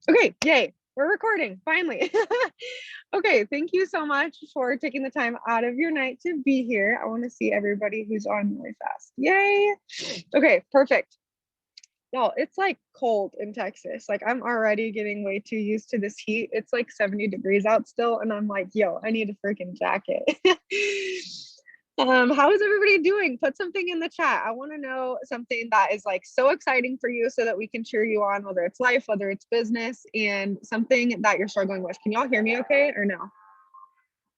Okay, yay. We're recording, finally. Okay, thank you so much for taking the time out of your night to be here. I want to see everybody who's on really fast. Yay. Okay, perfect. Y'all, it's like cold in Texas. Like I'm already getting way too used to this heat. It's like 70 degrees out still, and I'm like, yo, I need a freaking jacket. How is everybody doing? Put something in the chat. I want to know something that is like so exciting for you so that we can cheer you on, whether it's life, whether it's business, and something that you're struggling with. Can y'all hear me okay or no?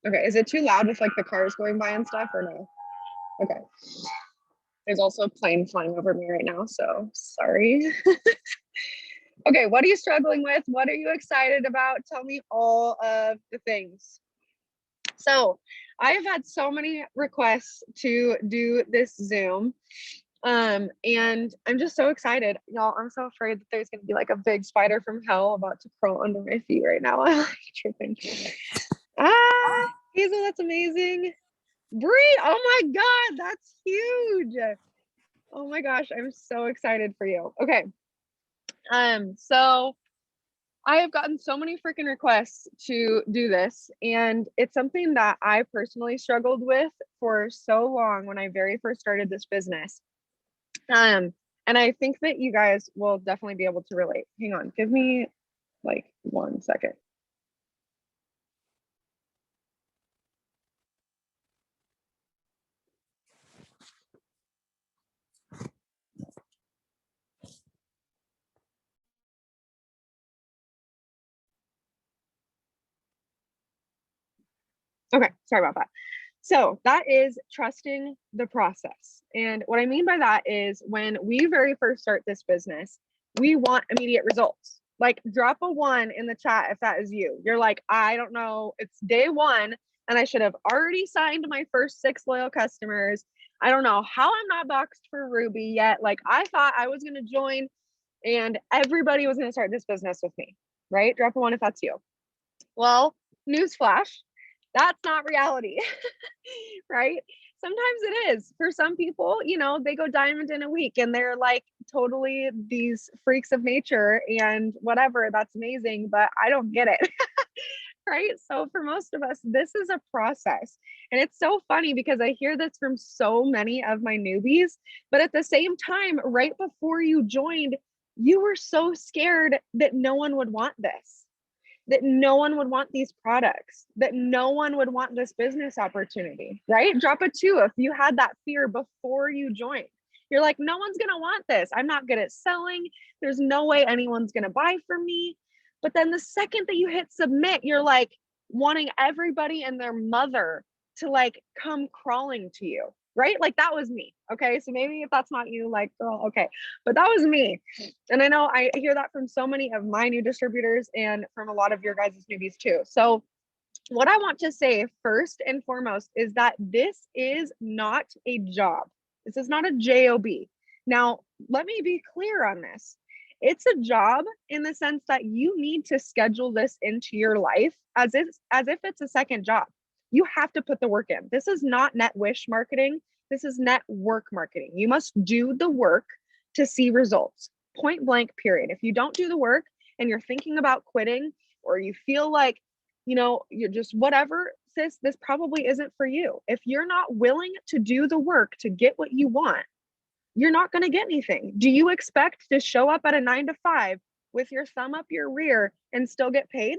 Okay, is it too loud with like the cars going by and stuff or no? Okay. There's also a plane flying over me right now, so sorry. Okay, what are you struggling with? What are you excited about? Tell me all of the things. So I have had so many requests to do this Zoom. And I'm just so excited. Y'all, I'm so afraid that there's gonna be like a big spider from hell about to crawl under my feet right now. I'm like tripping. Ah, Hazel, that's amazing. Bree, oh my God, that's huge. Oh my gosh, I'm so excited for you. Okay. So I have gotten so many freaking requests to do this, and it's something that I personally struggled with for so long when I very first started this business. And I think that you guys will definitely be able to relate. Hang on, give me like 1 second. Okay, sorry about that. So that is trusting the process. And what I mean by that is when we very first start this business, we want immediate results. Like drop a 1 in the chat if that is you. You're like, I don't know, it's day 1 and I should have already signed my first 6 loyal customers. I don't know how I'm not boxed for Ruby yet. Like I thought I was going to join and everybody was going to start this business with me, right? Drop a 1 if that's you. Well, newsflash, that's not reality, right? Sometimes it is. For some people, you know, they go diamond in a week and they're like totally these freaks of nature and whatever, that's amazing, but I don't get it. Right? So for most of us, this is a process. And it's so funny because I hear this from so many of my newbies, but at the same time, right before you joined, you were so scared that no one would want this, that no one would want these products, that no one would want this business opportunity, right? Drop a 2 if you had that fear before you joined. You're like, no one's going to want this. I'm not good at selling. There's no way anyone's going to buy from me. But then the second that you hit submit, you're like wanting everybody and their mother to like come crawling to you, right? Like that was me. Okay. So maybe if that's not you, like, girl, okay. But that was me. And I know I hear that from so many of my new distributors and from a lot of your guys' newbies too. So what I want to say first and foremost is that this is not a job. This is not a job. Now, let me be clear on this. It's a job in the sense that you need to schedule this into your life as if it's a second job. You have to put the work in. This is not net wish marketing. This is network marketing. You must do the work to see results. Point blank, period. If you don't do the work and you're thinking about quitting or you feel like you're just whatever, sis, this probably isn't for you. If you're not willing to do the work to get what you want, you're not going to get anything. Do you expect to show up at a 9 to 5 with your thumb up your rear and still get paid?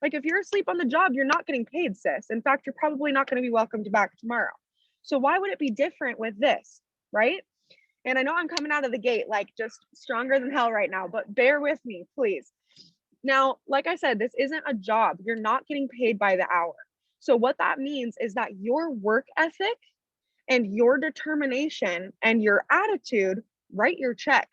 Like if you're asleep on the job, you're not getting paid, sis. In fact, you're probably not going to be welcomed back tomorrow. So why would it be different with this, right? And I know I'm coming out of the gate like just stronger than hell right now, but bear with me, please. Now, like I said, this isn't a job. You're not getting paid by the hour. So, what that means is that your work ethic and your determination and your attitude write your check.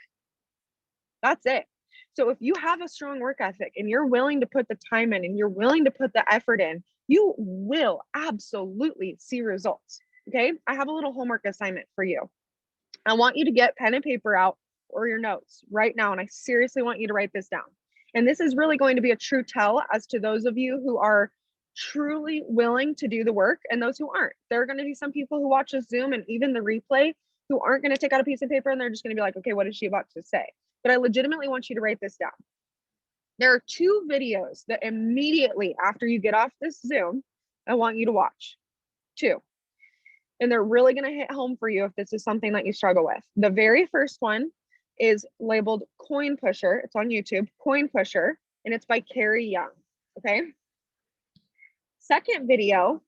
That's it. So, if you have a strong work ethic and you're willing to put the time in and you're willing to put the effort in, you will absolutely see results. Okay. I have a little homework assignment for you. I want you to get pen and paper out or your notes right now. And I seriously want you to write this down. And this is really going to be a true tell as to those of you who are truly willing to do the work and those who aren't. There are going to be some people who watch this Zoom and even the replay who aren't going to take out a piece of paper and they're just going to be like, okay, what is she about to say? But I legitimately want you to write this down. There are 2 videos that immediately after you get off this Zoom, I want you to watch. 2. And they're really going to hit home for you if this is something that you struggle with. The very first one is labeled Coin Pusher. It's on YouTube, Coin Pusher, and it's by Carrie Young. Okay. Second video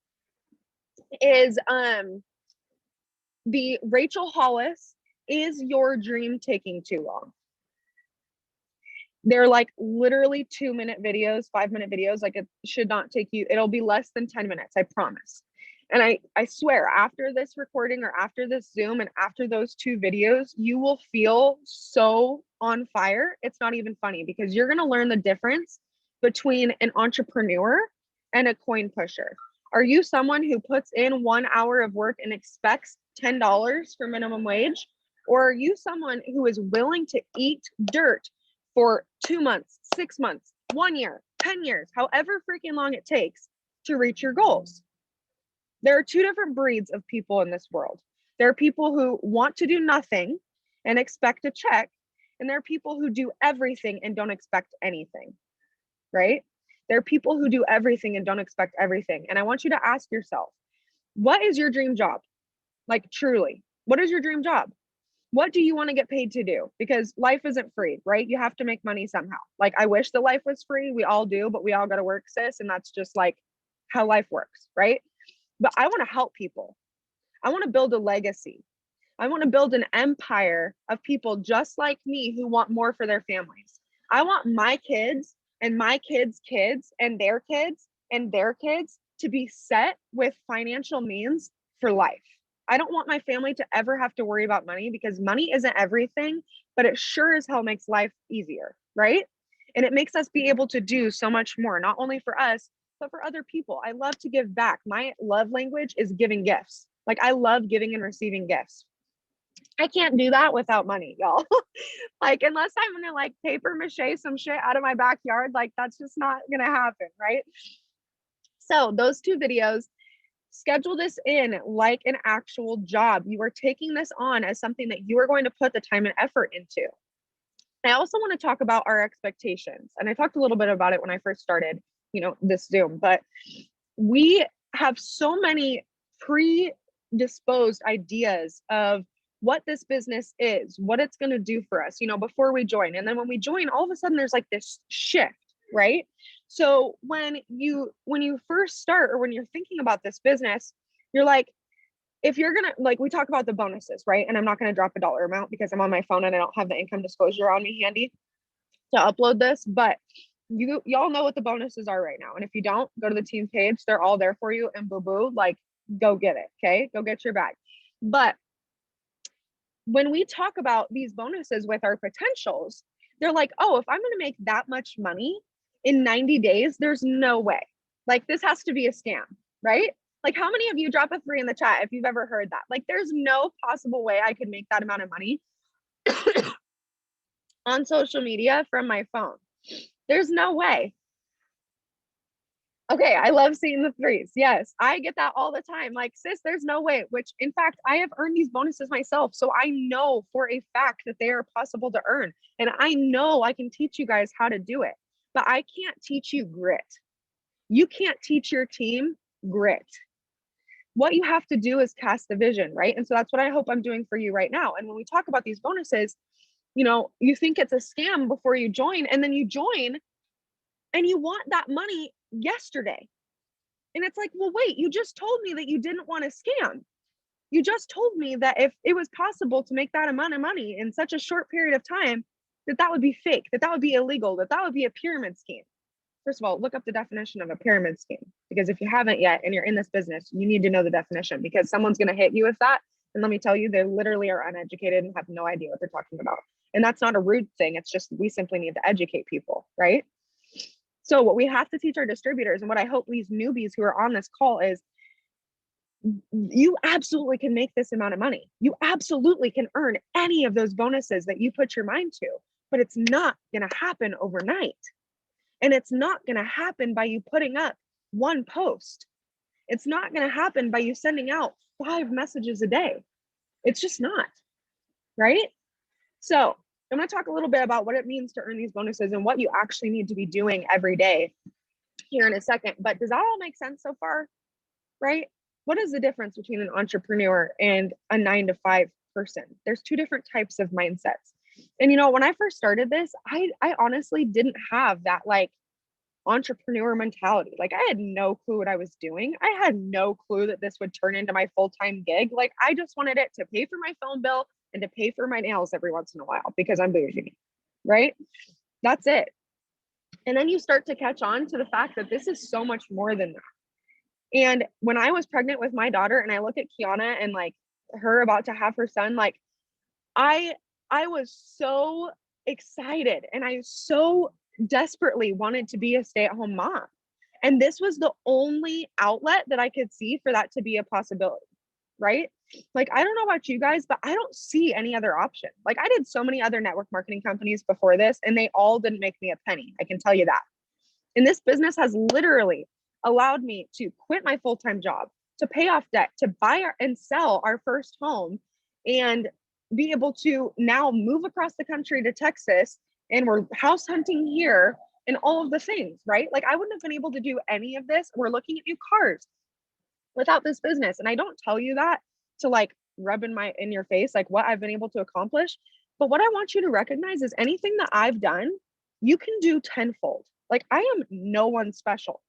is the Rachel Hollis, Is Your Dream Taking Too Long? They're like literally 2-minute videos, 5-minute videos. Like it should not take you, it'll be less than 10 minutes, I promise. And I swear after this recording or after this Zoom and after those 2 videos, you will feel so on fire. It's not even funny because you're going to learn the difference between an entrepreneur and a coin pusher. Are you someone who puts in 1 hour of work and expects $10 for minimum wage? Or are you someone who is willing to eat dirt for 2 months, 6 months, 1 year, 10 years, however freaking long it takes to reach your goals? There are 2 different breeds of people in this world. There are people who want to do nothing and expect a check, and there are people who do everything and don't expect anything, right? There are people who do everything and don't expect everything. And I want you to ask yourself, what is your dream job? Like truly, what is your dream job? What do you want to get paid to do? Because life isn't free, right? You have to make money somehow. Like I wish the life was free. We all do, but we all got to work, sis. And that's just like how life works, right? But I want to help people. I want to build a legacy. I want to build an empire of people just like me who want more for their families. I want my kids and my kids' kids and their kids and their kids to be set with financial means for life. I don't want my family to ever have to worry about money because money isn't everything, but it sure as hell makes life easier, right? And it makes us be able to do so much more, not only for us, but for other people. I love to give back. My love language is giving gifts. Like I love giving and receiving gifts. I can't do that without money, y'all. Like unless I'm gonna like paper mache some shit out of my backyard, like that's just not gonna happen, right? So those 2 videos, schedule this in like an actual job. You are taking this on as something that you are going to put the time and effort into. I also want to talk about our expectations. And I talked a little bit about it when I first started, this Zoom, but we have so many predisposed ideas of what this business is, what it's going to do for us, before we join. And then when we join, all of a sudden there's like this shift, right? So when you first start or when you're thinking about this business, you're like, if you're gonna, like, we talk about the bonuses, right? And I'm not going to drop a dollar amount because I'm on my phone and I don't have the income disclosure on me handy to upload this, but y'all know what the bonuses are right now. And if you don't, go to the team page. They're all there for you, and boo, like go get it. Okay. Go get your bag. But when we talk about these bonuses with our potentials, they're like, oh, if I'm going to make that much money in 90 days, there's no way. Like this has to be a scam, right? Like how many of you drop a 3 in the chat if you've ever heard that? Like there's no possible way I could make that amount of money on social media from my phone. There's no way. Okay, I love seeing the 3s. Yes, I get that all the time. Like, sis, there's no way, which in fact, I have earned these bonuses myself. So I know for a fact that they are possible to earn. And I know I can teach you guys how to do it, but I can't teach you grit. You can't teach your team grit. What you have to do is cast the vision, right? And so that's what I hope I'm doing for you right now. And when we talk about these bonuses, you think it's a scam before you join, and then you join and you want that money yesterday. And it's like, well, wait, you just told me that you didn't want to scam. You just told me that if it was possible to make that amount of money in such a short period of time, that would be fake, that would be illegal, that would be a pyramid scheme. First of all, look up the definition of a pyramid scheme, because if you haven't yet and you're in this business, you need to know the definition, because someone's going to hit you with that. And let me tell you, they literally are uneducated and have no idea what they're talking about. And that's not a rude thing. It's just, we simply need to educate people, right? So what we have to teach our distributors, and what I hope these newbies who are on this call is, you absolutely can make this amount of money. You absolutely can earn any of those bonuses that you put your mind to, but it's not going to happen overnight. And it's not going to happen by you putting up one post. It's not going to happen by you sending out 5 messages a day. It's just not, right? So I'm going to talk a little bit about what it means to earn these bonuses and what you actually need to be doing every day here in a second. But does that all make sense so far? Right? What is the difference between an entrepreneur and a 9 to 5 person? There's two different types of mindsets. And when I first started this, I honestly didn't have that like entrepreneur mentality. Like I had no clue what I was doing. I had no clue that this would turn into my full-time gig. Like I just wanted it to pay for my phone bill and to pay for my nails every once in a while because I'm bougie, right? That's it. And then you start to catch on to the fact that this is so much more than that. And when I was pregnant with my daughter and I look at Kiana and like her about to have her son, like I was so excited and I so desperately wanted to be a stay-at-home mom. And this was the only outlet that I could see for that to be a possibility, right? Like, I don't know about you guys, but I don't see any other option. Like, I did so many other network marketing companies before this, and they all didn't make me a penny. I can tell you that. And this business has literally allowed me to quit my full-time job, to pay off debt, to buy and sell our first home, and be able to now move across the country to Texas, and we're house hunting here and all of the things, right? Like I wouldn't have been able to do any of this. We're looking at new cars without this business. And I don't tell you that to like rub in your face, like what I've been able to accomplish. But what I want you to recognize is anything that I've done, you can do tenfold. Like I am no one special.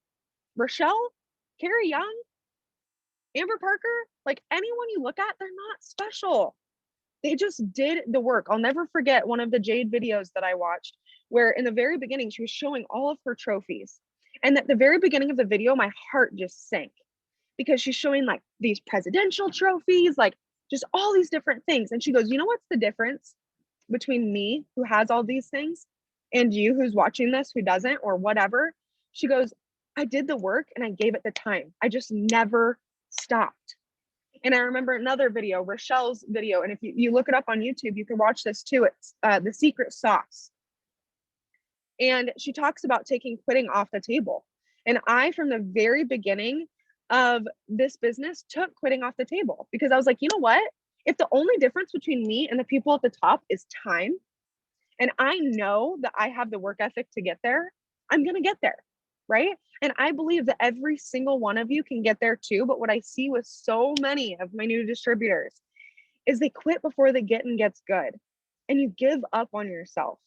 Rochelle, Carrie Young, Amber Parker, like anyone you look at, they're not special. They just did the work. I'll never forget one of the Jade videos that I watched where in the very beginning, she was showing all of her trophies. And at the very beginning of the video, my heart just sank because she's showing like these presidential trophies, like just all these different things. And she goes, you know what's the difference between me, who has all these things, and you who's watching this, who doesn't, or whatever? She goes, I did the work and I gave it the time. I just never stopped. And I remember another video, Rochelle's video. And if you look it up on YouTube, you can watch this too. It's The Secret Sauce. And she talks about taking quitting off the table. And I, from the very beginning of this business, took quitting off the table because I was like, you know what? If the only difference between me and the people at the top is time, and I know that I have the work ethic to get there, I'm going to get there. Right. And I believe that every single one of you can get there too. But what I see with so many of my new distributors is they quit before the getting gets good and you give up on yourself.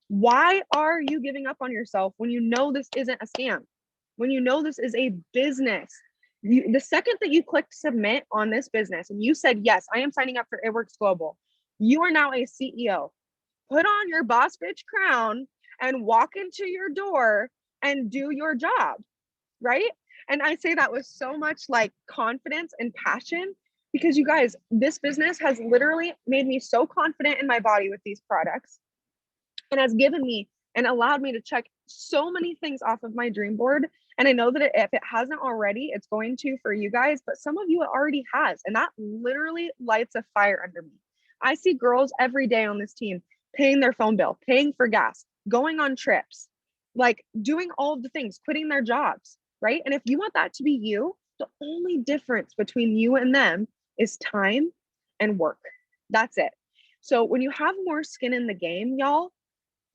Why are you giving up on yourself when you know this isn't a scam? When you know this is a business? The second that you clicked submit on this business and you said, yes, I am signing up for It Works Global, you are now a CEO. Put on your boss bitch crown and walk into your door and do your job, right? And I say that with so much like confidence and passion because you guys, this business has literally made me so confident in my body with these products and has given me and allowed me to check so many things off of my dream board. And I know that if it hasn't already, it's going to for you guys, but some of you it already has. And that literally lights a fire under me. I see girls every day on this team paying their phone bill, paying for gas, going on trips, like doing all of the things, quitting their jobs, right? And if you want that to be you, the only difference between you and them is time and work. That's it. So when you have more skin in the game, y'all,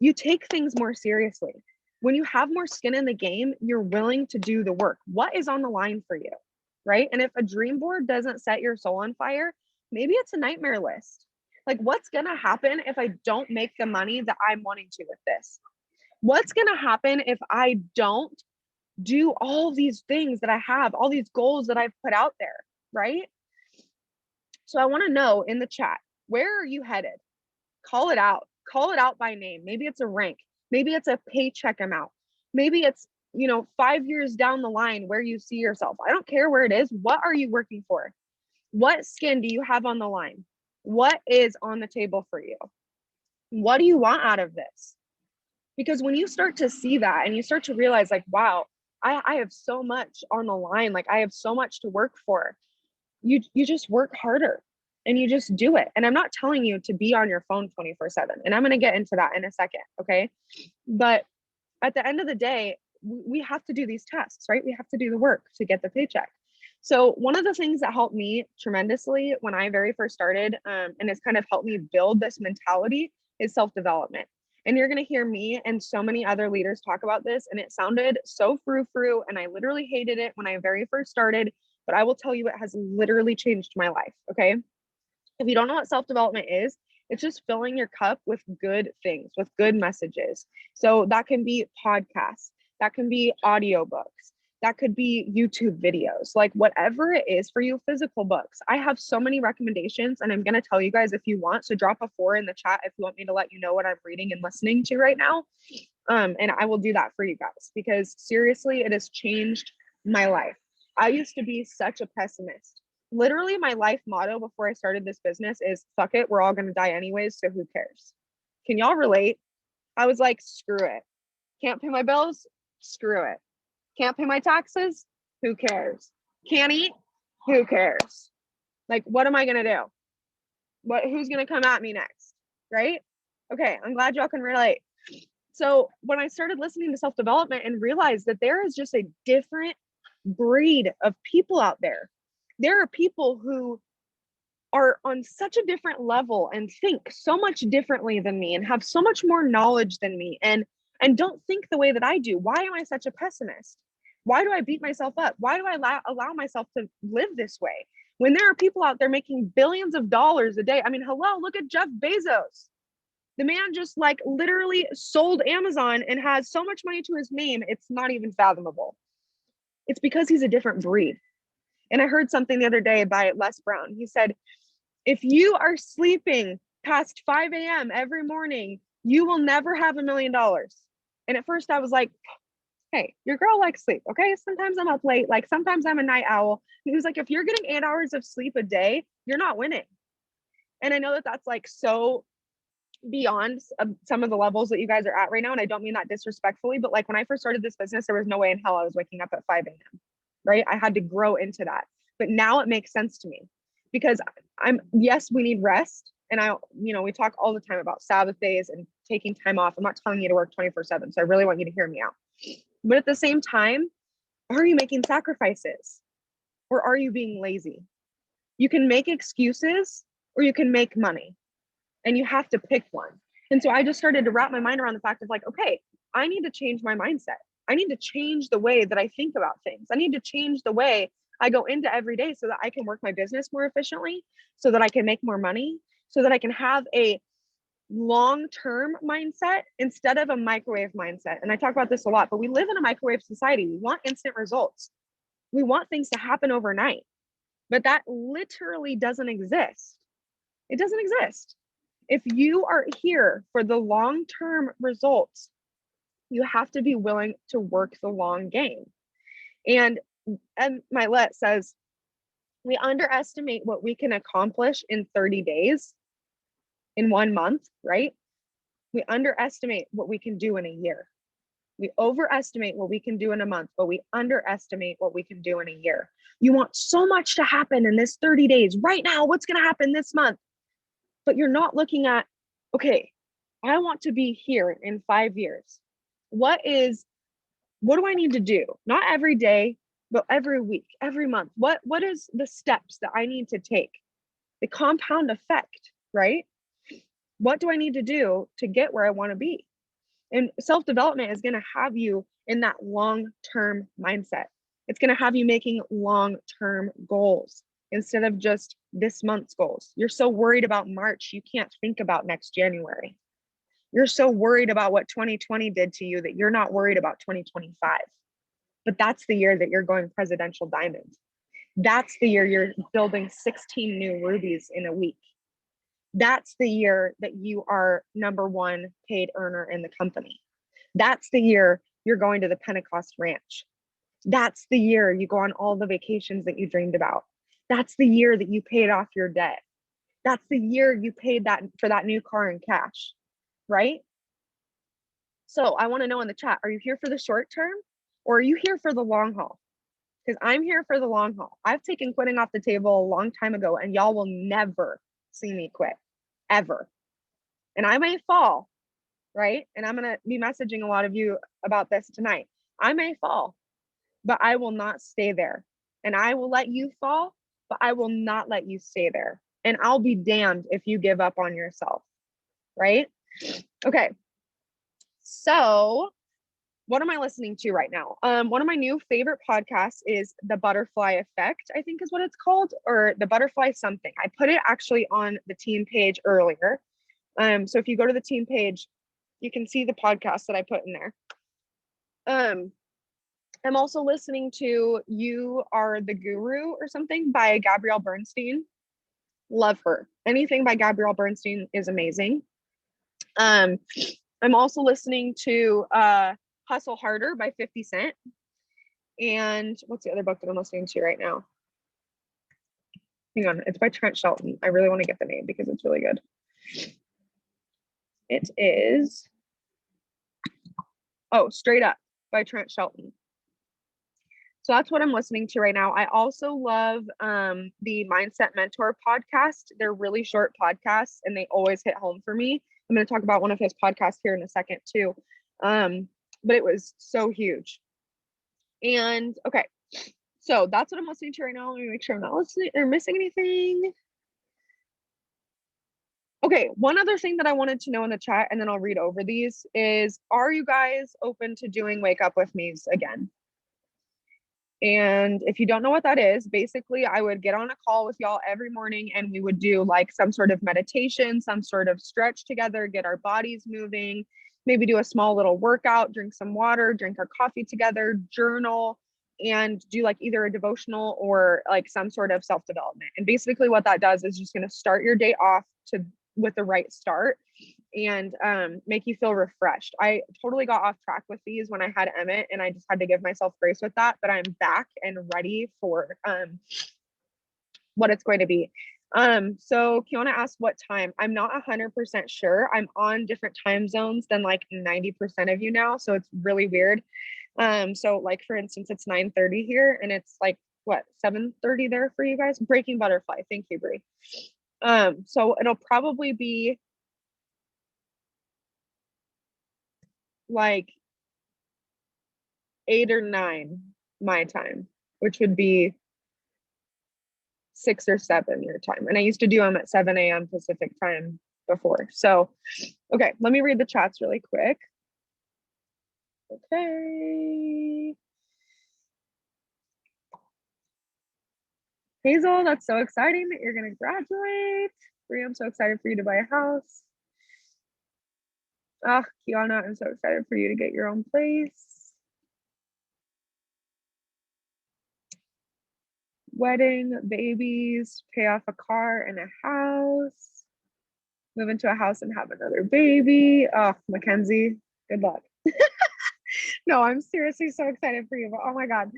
you take things more seriously. When you have more skin in the game, you're willing to do the work. What is on the line for you, right? And if a dream board doesn't set your soul on fire, maybe it's a nightmare list. Like, what's going to happen if I don't make the money that I'm wanting to with this? What's going to happen if I don't do all these things that I have, all these goals that I've put out there, right? So I want to know in the chat, where are you headed? Call it out. Call it out by name. Maybe it's a rank. Maybe it's a paycheck amount. Maybe it's, 5 years down the line where you see yourself. I don't care where it is. What are you working for? What skin do you have on the line? What is on the table for you? What do you want out of this? Because when you start to see that and you start to realize like, wow, I have so much on the line. Like I have so much to work for. You just work harder and you just do it. And I'm not telling you to be on your phone 24/7. And I'm going to get into that in a second. Okay. But at the end of the day, we have to do these tasks, right? We have to do the work to get the paycheck. So one of the things that helped me tremendously when I very first started, and it's kind of helped me build this mentality, is self-development. And you're going to hear me and so many other leaders talk about this. And it sounded so frou-frou. And I literally hated it when I very first started. But I will tell you, it has literally changed my life. Okay. If you don't know what self-development is, it's just filling your cup with good things, with good messages. So that can be podcasts, that can be audiobooks, that could be YouTube videos, like whatever it is for you, physical books. I have so many recommendations and I'm going to tell you guys if you want. So drop a 4 in the chat if you want me to let you know what I'm reading and listening to right now. And I will do that for you guys because seriously, it has changed my life. I used to be such a pessimist. Literally, my life motto before I started this business is fuck it, we're all going to die anyways, so who cares? Can y'all relate? I was like, screw it. Can't pay my bills? Screw it. Can't pay my taxes? Who cares? Can't eat? Who cares? Like, what am I going to do? Who's going to come at me next? Right? Okay, I'm glad y'all can relate. So when I started listening to self-development and realized that there is just a different breed of people out there. There are people who are on such a different level and think so much differently than me and have so much more knowledge than me and don't think the way that I do. Why am I such a pessimist? Why do I beat myself up? Why do I allow myself to live this way? When there are people out there making billions of dollars a day. I mean, hello, look at Jeff Bezos. The man just like literally sold Amazon and has so much money to his name, it's not even fathomable. It's because he's a different breed. And I heard something the other day by Les Brown. He said, if you are sleeping past 5 a.m. every morning, you will never have $1 million. And at first I was like, hey, your girl likes sleep. Okay. Sometimes I'm up late. Like sometimes I'm a night owl. And he was like, if you're getting 8 hours of sleep a day, you're not winning. And I know that that's like so beyond some of the levels that you guys are at right now. And I don't mean that disrespectfully, but like when I first started this business, there was no way in hell I was waking up at 5 a.m. Right? I had to grow into that. But now it makes sense to me because yes, we need rest. And we talk all the time about Sabbath days and taking time off. I'm not telling you to work 24/7. So I really want you to hear me out. But at the same time, are you making sacrifices or are you being lazy? You can make excuses or you can make money. And you have to pick one. And so I just started to wrap my mind around the fact of like, okay, I need to change my mindset. I need to change the way that I think about things. I need to change the way I go into every day so that I can work my business more efficiently, so that I can make more money, so that I can have a long-term mindset instead of a microwave mindset. And I talk about this a lot, but we live in a microwave society. We want instant results. We want things to happen overnight, but that literally doesn't exist. It doesn't exist. If you are here for the long-term results, you have to be willing to work the long game. And Milet says, we underestimate what we can accomplish in 30 days, in 1 month, right? We underestimate what we can do in a year. We overestimate what we can do in a month, but we underestimate what we can do in a year. You want so much to happen in this 30 days right now. What's going to happen this month? But you're not looking at, okay, I want to be here in 5 years. What do I need to do? Not every day, but every week, every month. What is the steps that I need to take? The compound effect, right? What do I need to do to get where I want to be? And self-development is going to have you in that long-term mindset. It's going to have you making long-term goals instead of just this month's goals. You're so worried about March, you can't think about next January. You're so worried about what 2020 did to you that you're not worried about 2025. But that's the year that you're going presidential diamond. That's the year you're building 16 new rubies in a week. That's the year that you are #1 paid earner in the company. That's the year you're going to the Pentecost Ranch. That's the year you go on all the vacations that you dreamed about. That's the year that you paid off your debt. That's the year you paid that for that new car in cash, right? So I want to know in the chat, are you here for the short term or are you here for the long haul? Because I'm here for the long haul. I've taken quitting off the table a long time ago and y'all will never see me quit, ever. And I may fall, right? And I'm going to be messaging a lot of you about this tonight. I may fall, but I will not stay there. And I will let you fall, but I will not let you stay there. And I'll be damned if you give up on yourself, right? Okay. So what am I listening to right now? One of my new favorite podcasts is The Butterfly Effect, I think is what it's called, or The Butterfly something. I put it actually on the team page earlier. So if you go to the team page, you can see the podcast that I put in there. I'm also listening to You Are the Guru or something by Gabrielle Bernstein. Love her. Anything by Gabrielle Bernstein is amazing. I'm also listening to Hustle Harder by 50 Cent. And what's the other book that I'm listening to right now? Hang on, it's by Trent Shelton. I really want to get the name because it's really good. It is, Straight Up by Trent Shelton. So that's what I'm listening to right now. I also love the Mindset Mentor podcast. They're really short podcasts and they always hit home for me. I'm going to talk about one of his podcasts here in a second too. But it was so huge. And okay, so that's what I'm listening to right now. Let me make sure I'm not listening or missing anything. Okay, one other thing that I wanted to know in the chat, and then I'll read over these, is are you guys open to doing Wake Up With Me's again? And if you don't know what that is, basically I would get on a call with y'all every morning and we would do like some sort of meditation, some sort of stretch together, get our bodies moving, maybe do a small little workout, drink some water, drink our coffee together, journal, and do like either a devotional or like some sort of self-development. And basically what that does is just going to start your day off with the right start and make you feel refreshed. I totally got off track with these when I had Emmett and I just had to give myself grace with that, but I'm back and ready for what it's going to be. So Kiana asked what time. I'm not 100% sure. I'm on different time zones than like 90% of you now, so it's really weird. So like for instance, it's 9:30 here and it's like what, 7:30 there for you guys? Breaking Butterfly. Thank you, Brie. So it'll probably be like 8 or 9 my time, which would be 6 or 7 your time. And I used to do them at 7 a.m. Pacific time before. So, okay, let me read the chats really quick. Okay. Hazel, that's so exciting that you're going to graduate. Brie, I'm so excited for you to buy a house. Ah, Kiana, I'm so excited for you to get your own place. Wedding, babies, pay off a car and a house, move into a house and have another baby. Oh, Mackenzie, good luck. No, I'm seriously so excited for you, but oh my God.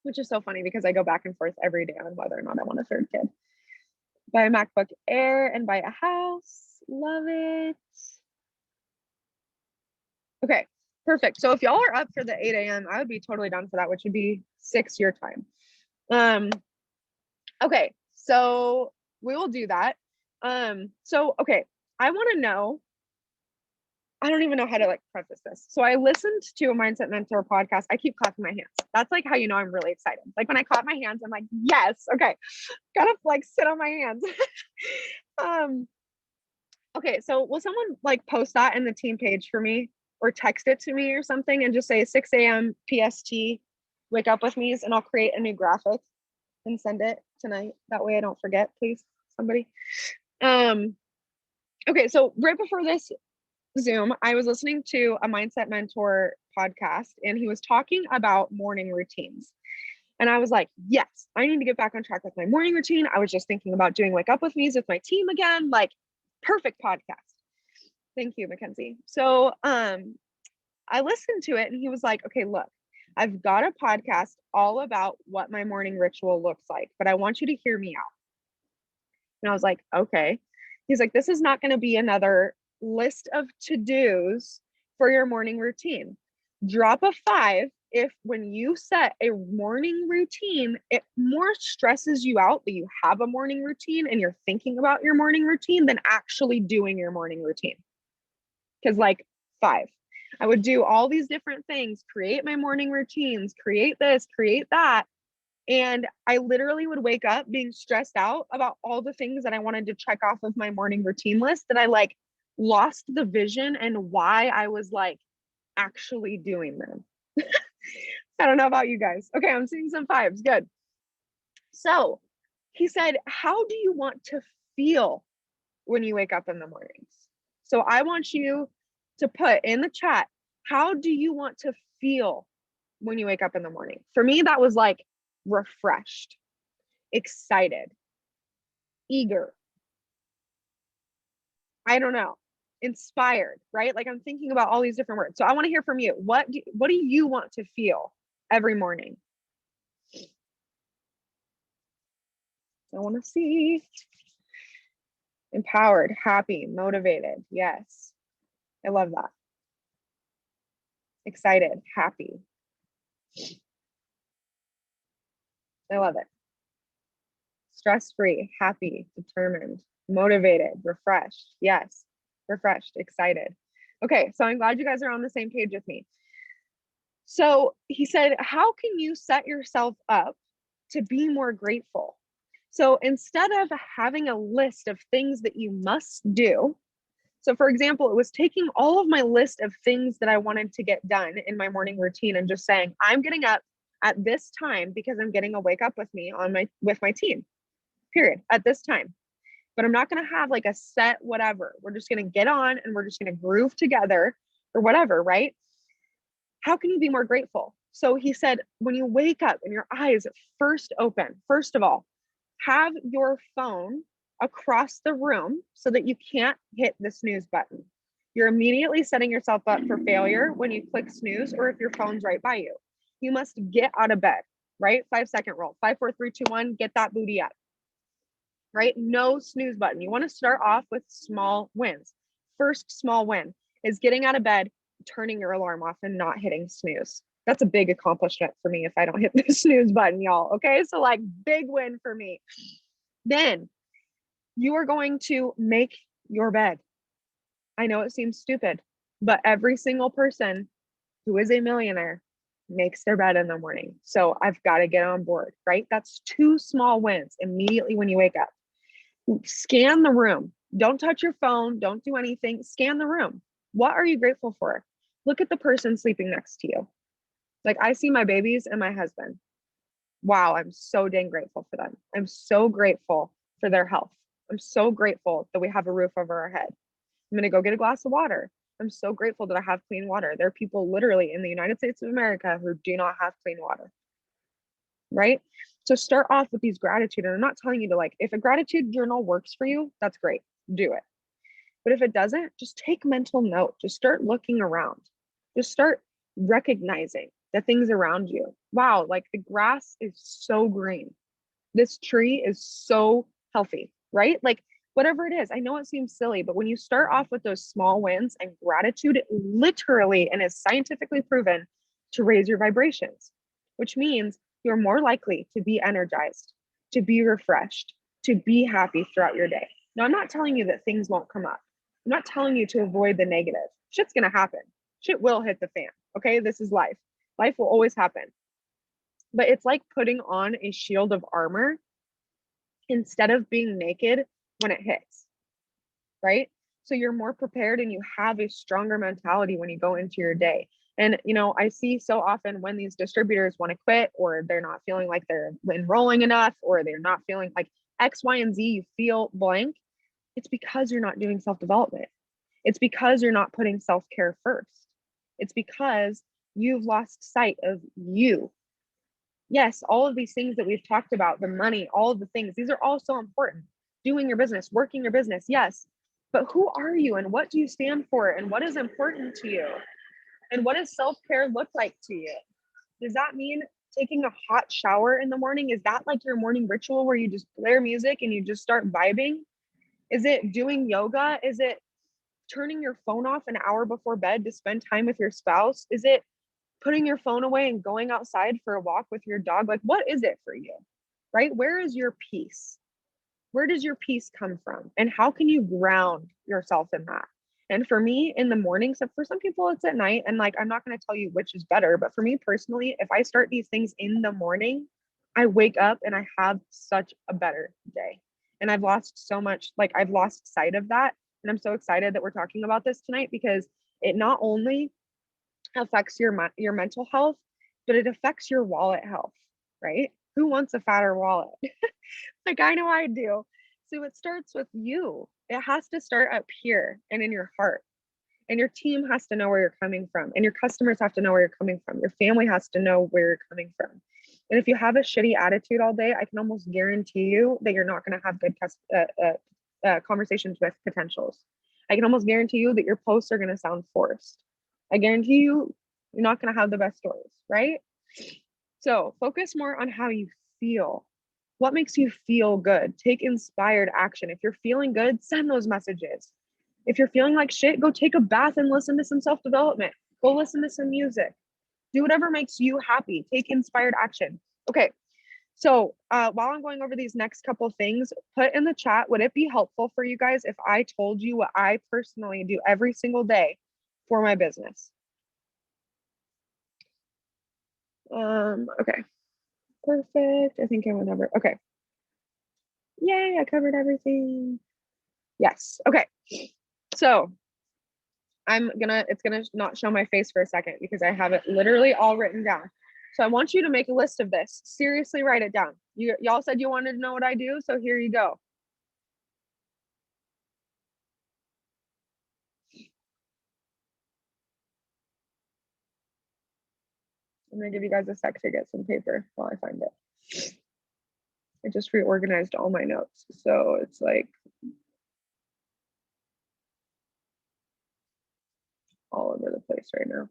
Which is so funny because I go back and forth every day on whether or not I want a third kid. Buy a MacBook Air and buy a house. Love it. Okay, perfect. So if y'all are up for the 8 a.m., I would be totally down for that, which would be 6 your time. Okay, so we will do that. Okay, I want to know, I don't even know how to like preface this. So I listened to a Mindset Mentor podcast. I keep clapping my hands. That's like how you know I'm really excited. Like when I clap my hands, I'm like, yes, okay. Gotta like sit on my hands. Okay, so will someone like post that in the team page for me or text it to me or something and just say 6 a.m. PST, Wake Up With Me, and I'll create a new graphic and send it tonight. That way I don't forget, please, somebody. Okay, so right before this Zoom, I was listening to a Mindset Mentor podcast and he was talking about morning routines. And I was like, yes, I need to get back on track with my morning routine. I was just thinking about doing Wake Up With Me with my team again, like perfect podcast. Thank you, Mackenzie. So I listened to it and he was like, okay, look, I've got a podcast all about what my morning ritual looks like, but I want you to hear me out. And I was like, okay. He's like, this is not going to be another list of to-dos for your morning routine. Drop a 5 if when you set a morning routine, it more stresses you out that you have a morning routine and you're thinking about your morning routine than actually doing your morning routine. Because like 5, I would do all these different things, create my morning routines, create this, create that. And I literally would wake up being stressed out about all the things that I wanted to check off of my morning routine list that I like lost the vision and why I was like actually doing them. I don't know about you guys. Okay, I'm seeing some fives. Good. So he said, how do you want to feel when you wake up in the mornings? So I want you to put in the chat, how do you want to feel when you wake up in the morning? For me, that was like refreshed, excited, eager. I don't know, inspired, right? Like I'm thinking about all these different words. So I want to hear from you. What do you want to feel every morning? I want to see. Empowered, happy, motivated. Yes. I love that. Excited, happy. I love it. Stress-free, happy, determined, motivated, refreshed. Yes. Refreshed, excited. Okay, so I'm glad you guys are on the same page with me. So he said, how can you set yourself up to be more grateful? So instead of having a list of things that you must do, so for example, it was taking all of my list of things that I wanted to get done in my morning routine and just saying, I'm getting up at this time because I'm getting a wake up with me with my team, period, at this time. But I'm not going to have like a set whatever. We're just going to get on and we're just going to groove together or whatever, right? How can you be more grateful? So he said, when you wake up and your eyes first open, first of all, have your phone across the room so that you can't hit the snooze button. You're immediately setting yourself up for failure when you click snooze or if your phone's right by you. You must get out of bed, right? 5-second rule. 5, 4, 3, 2, 1, get that booty up, right? No snooze button. You want to start off with small wins. First small win is getting out of bed, turning your alarm off and not hitting snooze. That's a big accomplishment for me if I don't hit the snooze button, y'all. Okay. So, like, big win for me. Then you are going to make your bed. I know it seems stupid, but every single person who is a millionaire makes their bed in the morning. So I've got to get on board, right? That's 2 small wins immediately when you wake up. Scan the room. Don't touch your phone. Don't do anything. Scan the room. What are you grateful for? Look at the person sleeping next to you. Like, I see my babies and my husband. Wow, I'm so dang grateful for them. I'm so grateful for their health. I'm so grateful that we have a roof over our head. I'm going to go get a glass of water. I'm so grateful that I have clean water. There are people literally in the United States of America who do not have clean water, right? So start off with these gratitude. And I'm not telling you to, like, if a gratitude journal works for you, that's great. Do it. But if it doesn't, just take mental note. Just start looking around. Just start recognizing the things around you. Wow, like the grass is so green. This tree is so healthy, right? Like, whatever it is, I know it seems silly, but when you start off with those small wins and gratitude, it literally and is scientifically proven to raise your vibrations, which means you're more likely to be energized, to be refreshed, to be happy throughout your day. Now, I'm not telling you that things won't come up. I'm not telling you to avoid the negative. Shit's going to happen. Shit will hit the fan. Okay. This is life. Life will always happen. But it's like putting on a shield of armor instead of being naked when it hits, right? So you're more prepared and you have a stronger mentality when you go into your day. And, you know, I see so often when these distributors want to quit or they're not feeling like they're enrolling enough or they're not feeling like X, Y, and Z, you feel blank. It's because you're not doing self-development. It's because you're not putting self-care first. It's because you've lost sight of you. Yes, all of these things that we've talked about, the money, all of the things, these are all so important. Doing your business, working your business, yes. But who are you and what do you stand for and what is important to you? And what does self-care look like to you? Does that mean taking a hot shower in the morning? Is that like your morning ritual where you just blare music and you just start vibing? Is it doing yoga? Is it turning your phone off an hour before bed to spend time with your spouse? Is it putting your phone away and going outside for a walk with your dog? Like, what is it for you, right? Where is your peace? Where does your peace come from? And how can you ground yourself in that? And for me, in the morning, so for some people, it's at night. And like, I'm not going to tell you which is better, but for me personally, if I start these things in the morning, I wake up and I have such a better day. And I've lost so much, like, I've lost sight of that And I'm so excited that we're talking about this tonight because it not only affects your mental health, but it affects your wallet health, right? Who wants a fatter wallet? Like, I know I do. So it starts with you. It has to start up here and in your heart. And your team has to know where you're coming from. And your customers have to know where you're coming from. Your family has to know where you're coming from. And if you have a shitty attitude all day, I can almost guarantee you that you're not going to have good conversations with potentials. I can almost guarantee you that your posts are going to sound forced. I guarantee you, you're not going to have the best stories, right? So focus more on how you feel. What makes you feel good? Take inspired action. If you're feeling good, send those messages. If you're feeling like shit, go take a bath and listen to some self-development. Go listen to some music. Do whatever makes you happy. Take inspired action. Okay. So while I'm going over these next couple things, put in the chat, would it be helpful for you guys if I told you what I personally do every single day for my business? Okay. Perfect. I think I went over. Okay. Yay, I covered everything. Yes. Okay. So it's gonna not show my face for a second because I have it literally all written down. So I want you to make a list of this. Seriously, write it down. Y'all said you wanted to know what I do, so here you go. I'm gonna give you guys a sec to get some paper while I find it. I just reorganized all my notes, so it's like all over the place right now.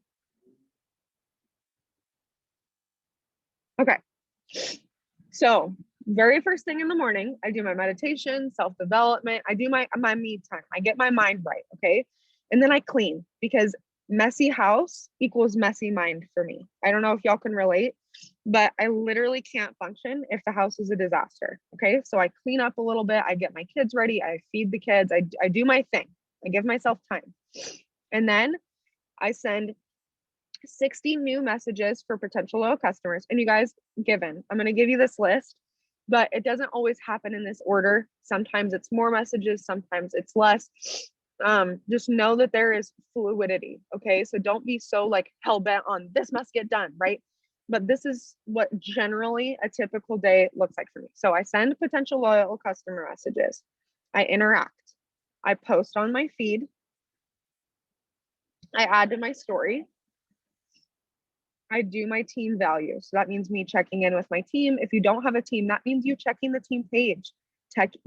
Okay. So very first thing in the morning, I do my meditation, self-development. I do my me time. I get my mind right. Okay. And then I clean because messy house equals messy mind for me. I don't know if y'all can relate, but I literally can't function if the house is a disaster. Okay. So I clean up a little bit. I get my kids ready. I feed the kids. I do my thing. I give myself time. And then I send 60 new messages for potential loyal customers. And you guys, I'm going to give you this list, but it doesn't always happen in this order. Sometimes it's more messages, sometimes it's less. Just know that there is fluidity. Okay. So don't be so like hell bent on this must get done, right? But this is what generally a typical day looks like for me. So I send potential loyal customer messages, I interact, I post on my feed, I add to my story, I do my team value. So that means me checking in with my team. If you don't have a team, that means you checking the team page,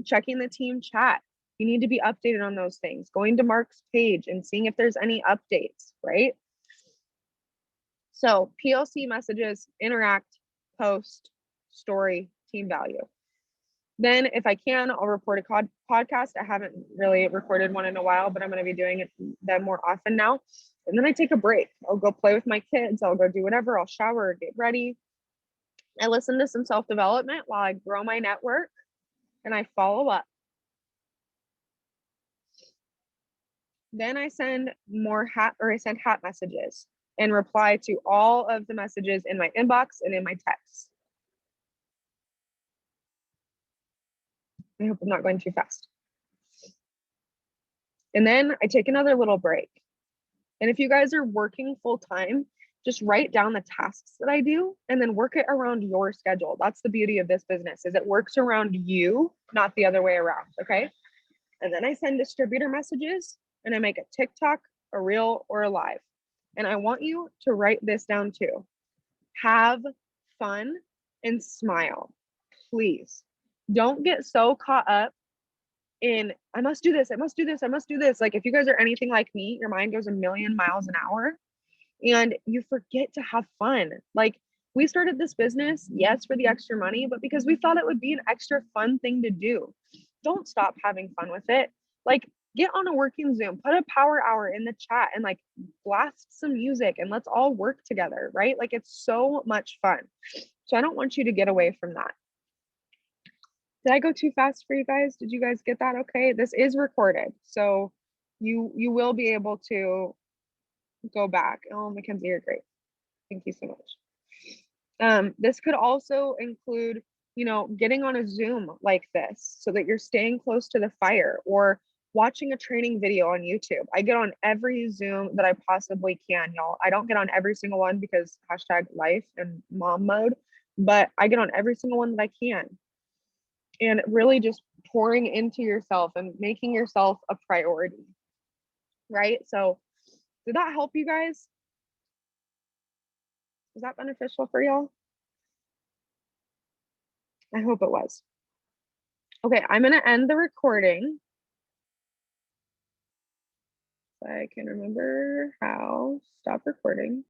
checking the team chat. You need to be updated on those things, going to Mark's page and seeing if there's any updates, right? So PLC messages, interact, post, story, team value. Then if I can, I'll report a podcast. I haven't really recorded one in a while, but I'm going to be doing them more often now. And then I take a break. I'll go play with my kids. I'll go do whatever. I'll shower, get ready. I listen to some self-development while I grow my network and I follow up. Then I send hat messages and reply to all of the messages in my inbox and in my texts. I hope I'm not going too fast. And then I take another little break. And if you guys are working full time, just write down the tasks that I do and then work it around your schedule. That's the beauty of this business, is it works around you, not the other way around. Okay. And then I send distributor messages and I make a TikTok, a reel, or a live. And I want you to write this down too. Have fun and smile, please. Don't get so caught up in I must do this, I must do this, I must do this. Like if you guys are anything like me, your mind goes a million miles an hour and you forget to have fun. Like we started this business, yes, for the extra money, but because we thought it would be an extra fun thing to do. Don't stop having fun with it. Like get on a working Zoom, put a power hour in the chat and like blast some music and let's all work together, right? Like it's so much fun. So I don't want you to get away from that. Did I go too fast for you guys? Did you guys get that okay? This is recorded, so you will be able to go back. Oh, Mackenzie, you're great. Thank you so much. This could also include, getting on a Zoom like this so that you're staying close to the fire, or watching a training video on YouTube. I get on every Zoom that I possibly can, y'all. I don't get on every single one because hashtag life and mom mode, but I get on every single one that I can. And really just pouring into yourself and making yourself a priority, right? So, did that help you guys? Was that beneficial for y'all? I hope it was. Okay, I'm going to end the recording. I can remember how. Stop recording.